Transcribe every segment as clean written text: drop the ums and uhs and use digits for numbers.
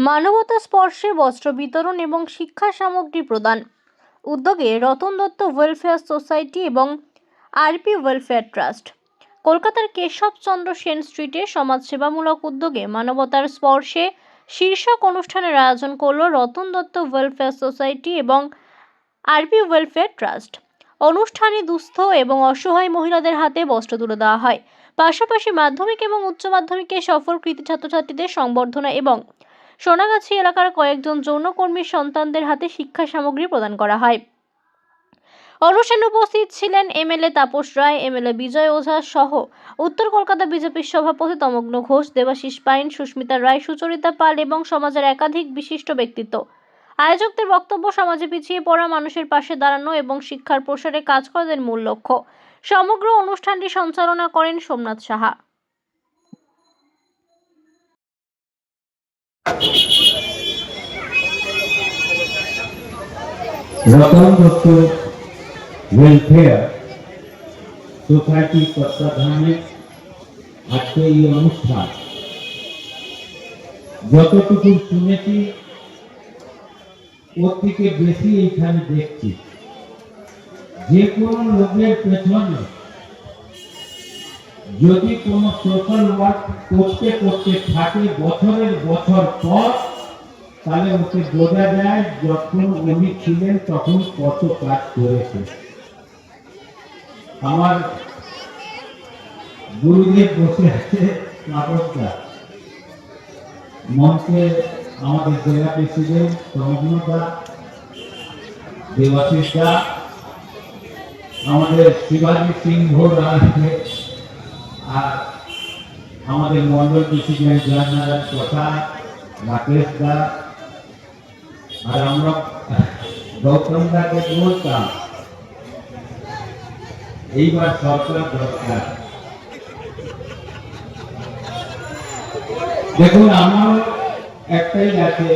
মানবতা স্পর্শে বস্ত্র বিতরণ এবং শিক্ষা সামগ্রী প্রদান উদ্যোগে রতন দত্ত ওয়েলফেয়ার সোসাইটি এবং আরপি ওয়েলফেয়ার ট্রাস্ট কলকাতার কেশবচন্দ্র সেন স্ট্রিটে সমাজসেবামূলক উদ্যোগে মানবতার স্পর্শে শীর্ষক অনুষ্ঠানের আয়োজন করল রতন দত্ত ওয়েলফেয়ার সোসাইটি এবং আরপি ওয়েলফেয়ার ট্রাস্ট। অনুষ্ঠানে দুস্থ এবং অসহায় মহিলাদের হাতে বস্ত্র তুলে দেওয়া হয়। পাশাপাশি মাধ্যমিক এবং উচ্চ মাধ্যমিকে সফল কৃতী ছাত্রছাত্রীদের সংবর্ধনা এবং সোনাগাছি এলাকার কয়েকজন যৌনকর্মীর সন্তানদের হাতে শিক্ষা সামগ্রী প্রদান করা হয়। অনুষ্ঠানে উপস্থিত ছিলেন এমএলএ তাপস রায়, এমএলএ বিজয় ওঝা সহ উত্তর কলকাতা বিজেপির সভাপতি তমগ্ন ঘোষ, দেবাশিস পাইন, সুস্মিতা রায়, সুচরিতা পাল এবং সমাজের একাধিক বিশিষ্ট ব্যক্তিত্ব। আয়োজকদের বক্তব্য, সমাজে পিছিয়ে পড়া মানুষের পাশে দাঁড়ানো এবং শিক্ষার প্রসারে কাজ করার মূল লক্ষ্য। সমগ্র অনুষ্ঠানটি সঞ্চালনা করেন সোমনাথ সাহা। রতন দত্ত ওয়েলফেয়ার সোসাইটি তত্ত্বাবধানে আজকে এই অনুষ্ঠান যতটুকু শুনেছি ওর থেকে বেশি এখানে দেখছি। যে কোনো লোকের পেছনে যদি কোনো সোশ্যাল ওয়ার্ক করতে করতে থাকে বছরের বছর পর, তাহলে ওকে বোঝা যায় যখন উনি ছিলেন তখন কত কাজ করেছে। আমার গুরুদেব বসে আছে কাগজটা মঞ্চে, আমাদের জেলা প্রেসিডেন্ট তমগ্নদা, দেবাশিস দা, আমাদের শিবাজি সিংহ আছে, আর আমাদের মন্ডল প্রেসিডেন্ট জয়নারায়ণ প্রসাদ, রাকেশ দা, আর আমরা গৌতম দাকে বলতাম এইবার সরকার দরকার। দেখুন, আমার একটাই আছে,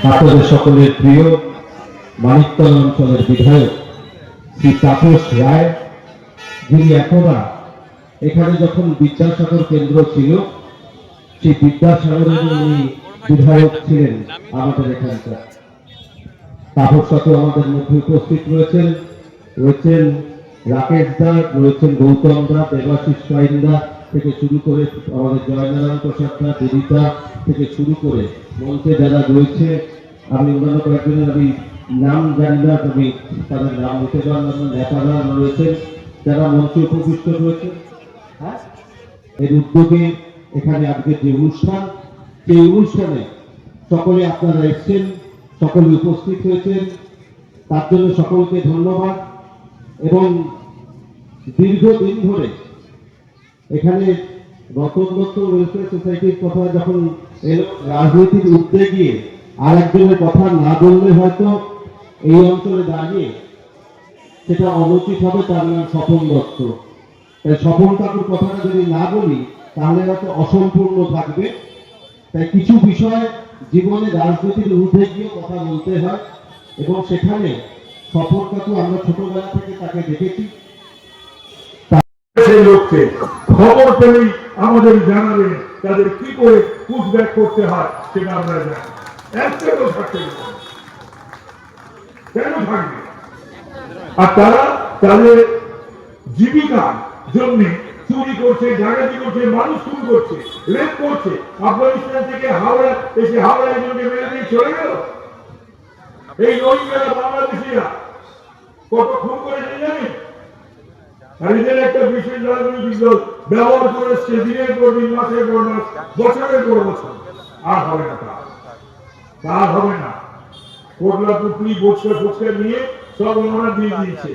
আপনাদের সকলের প্রিয় মানিকতলা অঞ্চলের বিধায়ক শ্রী তাপস রায়, যিনি একদা এখানে যখন বিদ্যাসাগর কেন্দ্র ছিল সেই বিদ্যাসাগরের উনি বিধায়ক ছিলেন আমাদের এখানকার। তাপস সাথে আমাদের মধ্যে উপস্থিত রয়েছেন রাকেশ দা, রয়েছেন গৌতম দা, দেবাশিস পাইন দা থেকে শুরু করে আমাদের জয়নারায়ণ প্রসাদ দা, দেবিতা থেকে শুরু করে মঞ্চে যারা রয়েছে, আমি অন্যান্য কয়েকজনের আমি নাম জানি না, তবে তাদের নাম নিতে পারলাম না। নেতারা রয়েছেন যারা মঞ্চে উপবিষ্ট রয়েছে। হ্যাঁ, এর উদ্যোগে এখানে আজকের যে অনুষ্ঠান, সেই অনুষ্ঠানে সকলে আপনারা এসেছেন, সকলে উপস্থিত হয়েছেন, তার জন্য সকলকে ধন্যবাদ। এবং দীর্ঘদিন ধরে এখানে রতন দত্ত ওয়েলফেয়ার সোসাইটির কথা যখন রাজনীতির উদ্যোগে গিয়ে আর একজনের কথা না বললে হয়তো এই অঞ্চলে দাঁড়িয়ে সেটা অনুচিত হবে। তার নাম স্বপন দত্ত। তাই স্বপন কাকুর কথাটা যদি না বলি তাহলে হয়তো অসম্পূর্ণ থাকবে। তাই কিছু বিষয় জীবনে রাজনীতির ঊর্ধ্বে গিয়ে কথা বলতে হয়, এবং সেখানে স্বপন কাকু আমরা ছোটবেলা থেকে তাকে দেখেছি। সেই লোককে খবর পেলেই আমাদের জানাবেন তাদের কি করে পুশব্যাক করতে হয়, সেটা আমরা জানি। একটাও থাকতে কেন থাকবে? আর তারা তাদের জীবিকার জন্য চুরি করছে, ডাকাতি করছে, মানুষ খুন করছে, রেপ করছে। আফগানিস্তান থেকে হাওড়া এসে হাওড়া একজনকে মেরে দিয়ে চলে গেল। এই রোহিঙ্গারা বাংলাদেশিরা কত খুন করেছে জানেন? আর এদের একটা বিশেষ রাজনৈতিক দল ব্যবহার করেছে দিনের পর দিন, মাসের পর মাস, বছরের পর বছর। আর হবে না, তা হবে না। কোটলা পুটলি বছর বছর নিয়ে সব ওনারা দিয়ে দিয়েছে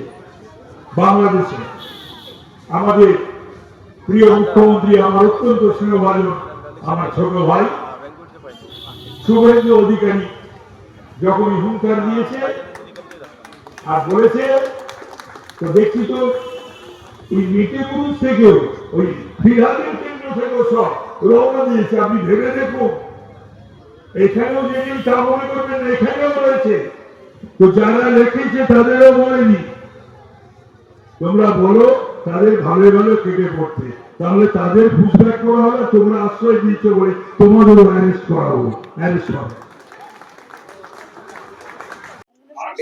বাংলাদেশে। আমাদের প্রিয় মুখ্যমন্ত্রী, আমার অত্যন্ত স্নেহভাজন আমার ছোট ভাই শুভেন্দু অধিকারী যখনই হুঙ্কার দিয়েছে আর বলেছে, তো দেখছি তো ওই মেটেপুরুষ থেকেও, ওই ফিরহাদের কেন্দ্র থেকেও সব রওনা দিয়েছে। আপনি ভেবে দেখুন, এখানেও যেদিন তা মনে করবেন এখানেও রয়েছে। তো যারা লিখেছে তাদেরও বলেনি, তোমরা বলো তাদের ভালো ভালো কেটে পড়তে। তাহলে তাদের পুশব্যাক করা হলে তোমরা আশ্রয় দিচ্ছ বলে তোমাদেরও অ্যারেস্ট করা হবে, অ্যারেস্ট হবে।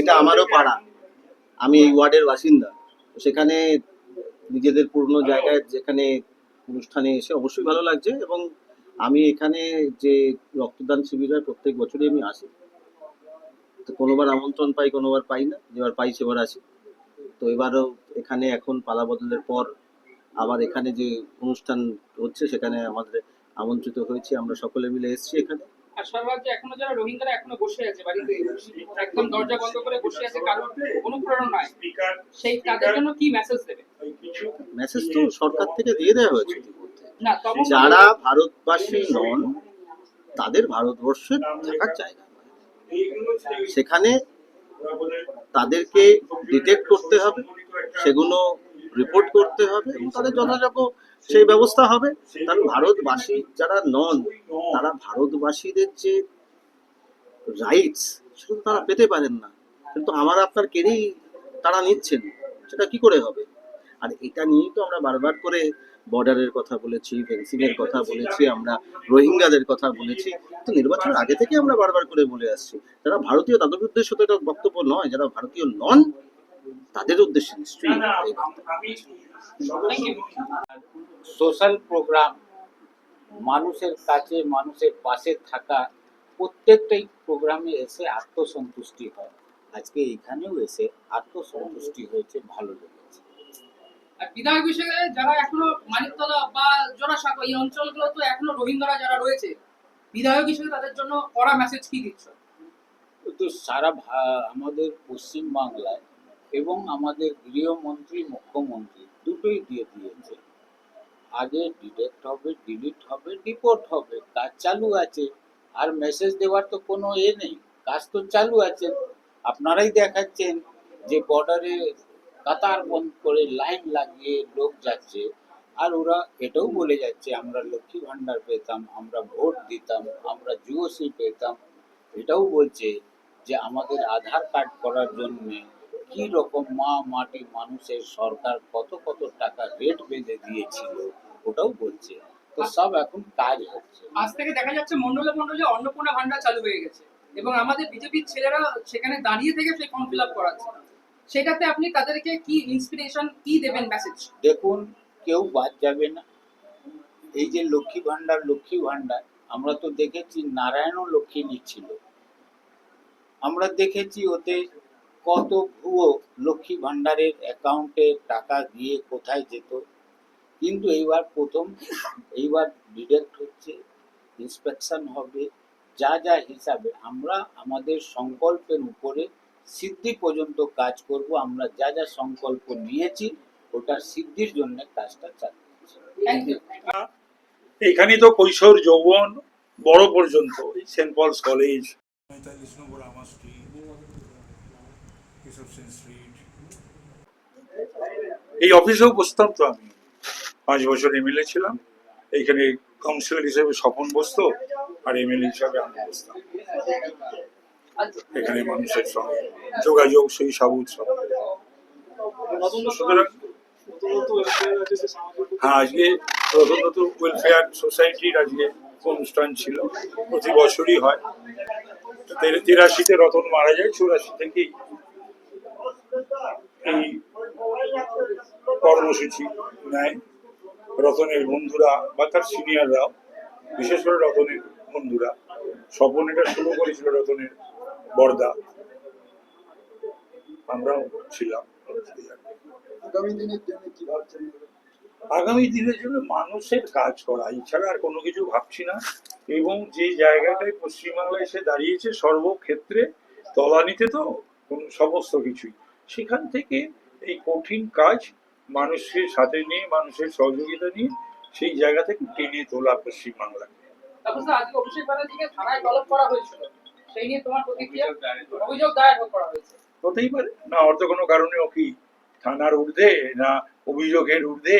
এটা আমারও পাড়া, আমি এই ওয়ার্ডের বাসিন্দা। সেখানে নিজেদের পুরনো জায়গায় যেখানে অনুষ্ঠানে এসে অবশ্যই ভালো লাগছে, এবং আমি এখানে যে রক্তদান শিবির হয় প্রত্যেক বছরই আমি আসি। তো কোনোবার আমন্ত্রণ পাই, কোনোবার পাই না, যেবার পাই সেবার আসি। তো এবারও এখানে এখন পালা বদলের পর আবার এখানে যে অনুষ্ঠান হচ্ছে সেখানে আমাদের আমন্ত্রিত হয়েছি, আমরা সকলে মিলে এসেছি এখানে। আর সর্বরাজ্যে এখনো যারা রোহিঙ্গারা এখনো বসে আছে বাড়িতে, একদম দরজা বন্ধ করে বসে আছে, কারোর অনুপ্রেরণায়, সেই তাদের জন্য কি মেসেজ দেবে? মেসেজ তো সরকার থেকে দিয়ে দেওয়া হয়েছে। না তখন যারা ভারতবাসী নন তাদের ভারতবর্ষে থাকার জায়গা নয়। সেখানে তাদেরকে ডিটেক্ট করতে হবে, সেগুলো রিপোর্ট করতে হবে, এবং তাদের যথাযথ সেই ব্যবস্থা হবে। কারণ ভারতবাসী যারা নন তারা ভারতবাসীদের যে রাইটস সেটা তারা পেতে পারেন না, কিন্তু আমার আপনার কেড়েই তারা নিচ্ছেন, সেটা কি করে হবে? আর এটা নিয়েই তো আমরা বারবার করে বর্ডারের কথা বলেছি, ফেন্সিং এর কথা বলেছি, আমরা রোহিঙ্গাদের কথা বলেছি। তো নির্বাচনের আগে থেকে আমরা বারবার করে বলে আসছি, যারা ভারতীয় তাদের উদ্দেশ্যে তো এটা বক্তব্য নয়, যারা ভারতীয় নন তাদের উদ্দেশ্যে নিশ্চয়ই এই সোশ্যাল প্রোগ্রাম, মানুষের কাছে মানুষের পাশে থাকা, প্রত্যেকটাই প্রোগ্রামে এসে আত্মসন্তুষ্টি হয়। আজকে এইখানেও এসে আত্মসন্তুষ্টি হয়েছে, ভালো লেগেছে। আর বিধায়ক হিসেবে যারা এখনো মানিকতলা বা জোড়াসাঁকো এই অঞ্চলগুলো তো এখনো রোহিঙ্গারা যারা রয়েছে, বিধায়ক হিসেবে তাদের জন্য কড়া মেসেজ কি দিচ্ছ? তো সারা আমাদের পশ্চিমবাংলায় এবং আমাদের গৃহমন্ত্রী, মুখ্যমন্ত্রী দুটোই দিয়ে দিয়েছে। আগে ডিটেক্ট হবে, ডিলিট হবে, রিপোর্ট হবে, কাজ চালু আছে। আর মেসেজ দেওয়ার তো কোনো নেই, কাজ তো চালু আছে। আপনারাই দেখাচ্ছেন যে বর্ডারে কাতার বন্ধ করে লাইন লাগিয়ে লোক যাচ্ছে, আর ওরা এটাও বলে যাচ্ছে আমরা লক্ষ্মী ভান্ডার পেতাম, আমরা ভোট দিতাম, আমরা জিওসি পেতাম। এটাও বলছে যে আমাদের আধার কার্ড করার জন্য কি রকম মাটি মানুষের সরকার কত কত টাকা রেট বেঁধে দিয়েছিল, ওটাও বলছে। তো সব এখন কাজ হচ্ছে। আজ থেকে দেখা যাচ্ছে মন্ডলে মন্ডলে অন্নপূর্ণা ভান্ডার চালু হয়ে গেছে, এবং আমাদের বিজেপির ছেলেরা সেখানে দাঁড়িয়ে থেকে সেই ফর্ম ফিল আপ করাচ্ছে। সেটাতে আপনি তাদেরকে কি ইন্সপিরেশন কি দেবেন মেসেজ? দেখুন, কেউ বাদ যাবে না। এই যে লক্ষ্মী ভান্ডার আমরা তো দেখেছি, নারায়ণও লক্ষ্মী নিচ্ছিল। আমরা দেখেছি ওতে কত ভুয়ো লক্ষ্মী ভান্ডারের অ্যাকাউন্টে টাকা গিয়ে কোথায় যেত। কিন্তু এইবার ডিডাক্ট হচ্ছে, ইন্সপেকশন হবে, যা যা হিসাবে আমরা আমাদের সংকল্পের উপরে সিদ্ধি পর্যন্ত কাজ করব। আমরা যা যা সংকল্প নিয়েছি ওটার সিদ্ধির জন্য কাজটা চালাচ্ছি। Thank you. এখানে তো কৈশোর যৌবন বড় পর্যন্ত সেন্ট পলস কলেজ, 45 নম্বর আমার স্ট্রিট, কেশব সেন স্ট্রিট। এই অফিসেও বসতাম তো আমি, 5 বছর এমএলএ ছিলাম। এইখানে কাউন্সিলর হিসেবে স্বপন বসতো, আর এমএলএ হিসাবে আমি বসতাম। এখানে মানুষের সঙ্গে যোগাযোগ সেই সাবুত সব। সুতরাং হ্যাঁ, আজকে প্রথমত ওয়েলফেয়ার সোসাইটির আজকে অনুষ্ঠান ছিল, প্রতি বছরই হয়। 83-তে রতন মারা যায়, 84 থেকেই এই কর্মসূচি নেয়। রতনের বন্ধুরা বা তার সিনিয়ররাও, বিশেষ করে রতনের বন্ধুরা, স্বপন এটা শুরু করেছিল, রতনের বর্দা, আমরাও ছিলাম। আগামী দিনের জন্য মানুষের কাজ করা, এছাড়া আর কোনো কিছু ভাবছি না। এবং যে জায়গাটায় পশ্চিমবাংলা এসে দাঁড়িয়েছে সর্বক্ষেত্রে তলানিতে তো সমস্ত কিছুই, সেখান থেকে এই কঠিন কাজ মানুষের সাথে নিয়ে, মানুষের সহযোগিতা নিয়ে সেই জায়গা থেকে টেনে তোলা পশ্চিমবাংলাকে। তারপর স্যার আজকে অভিষেক ব্যানার্জিকে থানায় তলব করা হয়েছিল, সেই নিয়ে তোমার প্রতিক্রিয়া? অভিযোগ দায়ের করা হয়েছে। হতেই পারে না, অর্থ কোনো কারণে ও কি থানার ঊর্ধ্বে, না অভিযোগের ঊর্ধ্বে,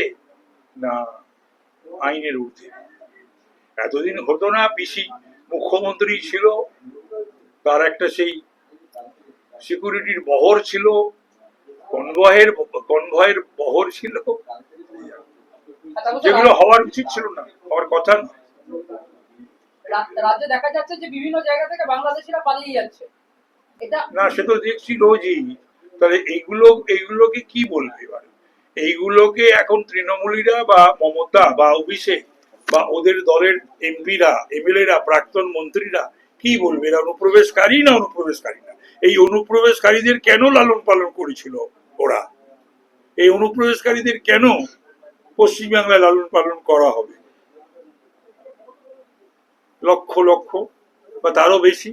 না আইনের ঊর্ধ্বে। এতদিন হতো না, পিসি মুখ্যমন্ত্রী ছিল, তার একটা সেই সিকিউরিটির বহর ছিল, কনভয়ের বহর ছিল। আর তারপর তো যেগুলো হওয়ার উচিত ছিল না, হওয়ার কথা না। রাজ্যে দেখা যাচ্ছে যে বিভিন্ন জায়গা থেকে বাংলাদেশিরা পালিয়ে যাচ্ছে, এটা না, সে তো দেখছি রোজই। তাহলে এইগুলোকে কি বলবে এবার? এইগুলোকে এখন তৃণমূলীরা বা মমতা বা অভিষেক বা ওদের দলের এমপিরা, এমএলএরা, প্রাক্তন মন্ত্রীরা কি বলবে? এরা অনুপ্রবেশকারী না অনুপ্রবেশকারী না? এই অনুপ্রবেশকারীদের কেন লালন পালন করেছিল ওরা? এই অনুপ্রবেশকারীদের কেন পশ্চিমবাংলায় লালন পালন করা হবে? লক্ষ লক্ষ বা তারও বেশি।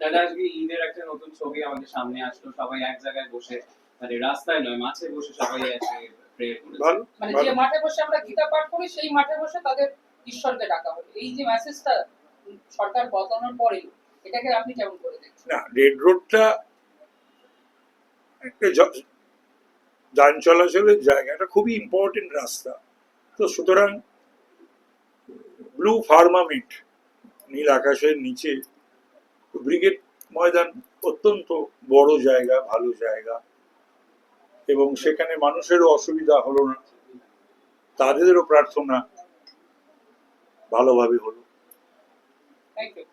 দাদা, আজকে ঈদের একটা নতুন ছবি আমাদের সামনে আসলো, সবাই এক জায়গায় বসে, মানে রাস্তায় নয়, মাঠে বসে সবাই আজকে প্রেয়ার করেছে। ভালো, মানে ভালো। যে মাঠে বসে আমরা গীতা পাঠ করি সেই মাঠে বসে তাদের ঈশ্বরকে ডাকা হবে, এই যে মেসেজটা সরকার বদলানোর পরে, এটাকে আপনি কেমন করে দেখছেন? না, রেড রোডটা একটা যান চলাচলের জায়গা, এটা খুবই ইম্পর্টেন্ট রাস্তা। তো সুতরাং ব্লু ফার্মামেন্ট, নীল আকাশের নিচে ব্রিগেড ময়দান অত্যন্ত বড় জায়গা, ভালো জায়গা, এবং সেখানে মানুষেরও অসুবিধা হলো না, তাদেরও প্রার্থনা ভালোভাবে হলো। Thank you.